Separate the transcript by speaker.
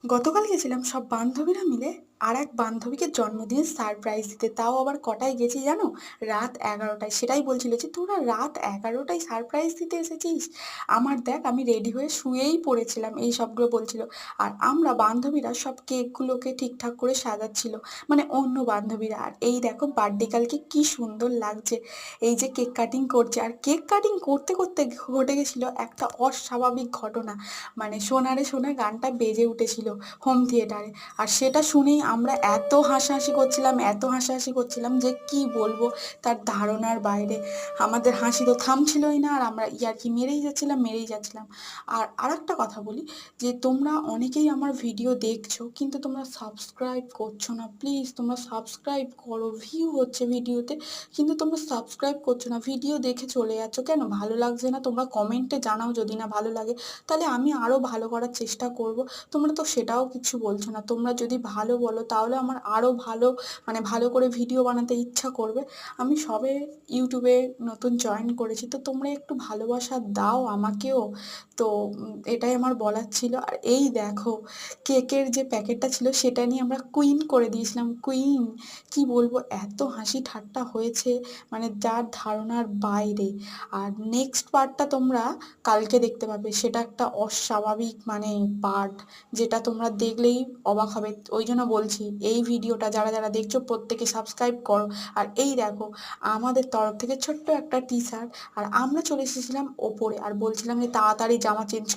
Speaker 1: গতকাল গেছিলাম সব বান্ধবীরা মিলে আর এক বান্ধবীকে জন্মদিনের সারপ্রাইজ দিতে। তাও আবার কটায় গেছি জানো? রাত 11টায়। সেটাই বলছিল যে তোরা রাত 11টায় সারপ্রাইজ দিতে এসেছিস। আমার দেখ আমি রেডি হয়ে শুয়েই পড়েছিলাম, এই সবগুলো বলছিল। আর আমরা বান্ধবীরা সব কেকগুলোকে ঠিকঠাক করে সাজাচ্ছিল, মানে অন্য বান্ধবীরা। আর এই দেখো বার্থডে কালকে কি সুন্দর লাগছে। এই যে কেক কাটিং করছে, আর কেক কাটিং করতে করতে ঘটে গেছিল একটা অস্বাভাবিক ঘটনা। মানে সোনারে সোনা গানটা বেজে উঠেছিল হোম থিয়েটারে। আর সেটা শুনেই আমরা এত হাসাহাসি করছিলাম, এত হাসাহাসি করছিলাম যে কি বলবো, তার ধারণার বাইরে। আমাদের হাসি তো থামছিলই না, আর আমরা ইয়ার্কি মেরেই যাচ্ছিলাম, মেরেই যাচ্ছিলাম। আর আরেকটা কথা বলি, যে তোমরা অনেকেই আমার ভিডিও দেখছো কিন্তু তোমরা সাবস্ক্রাইব করছো না। প্লিজ তোমরা সাবস্ক্রাইব করো। ভিউ হচ্ছে ভিডিওতে, কিন্তু তোমরা সাবস্ক্রাইব করছো না। ভিডিও দেখে চলে যাচ্ছ কেন? ভালো লাগছে না? তোমরা কমেন্টে জানাও যদি না ভালো লাগে, তাহলে আমি আরও ভালো করার চেষ্টা করব। তোমরা তো সেটাও কিছু বলছো না। তোমরা যদি ভালো বলো তাহলে আমার আরও ভালো, মানে ভালো করে ভিডিও বানাতে ইচ্ছা করবে। আমি সবে ইউটিউবে নতুন জয়েন করেছি, তো তোমরা একটু ভালোবাসা দাও আমাকেও। তো এটাই আমার বলার ছিল। আর এই দেখো, কেকের যে প্যাকেটটা ছিল সেটা নিয়ে আমরা কুইন করে দিয়েছিলাম, কুইন। কি বলবো, এত হাসি ঠাট্টা হয়েছে, মানে যার ধারণার বাইরে। আর নেক্সট পার্টটা তোমরা কালকে দেখতে পাবে। সেটা একটা অস্বাভাবিক মানে পার্ট, যেটা তোমরা দেখলেই অবাক হবে। ওই জন্য বলছি এই ভিডিওটা যারা যারা দেখছো প্রত্যেকে সাবস্ক্রাইব করো। আর এই দেখো, আমাদের তরফ থেকে ছোট্ট একটা টি শার্ট। আর আমরা চলে এসেছিলাম ওপরে, আর বলছিলাম যে তাড়াতাড়ি জামা চেঞ্জ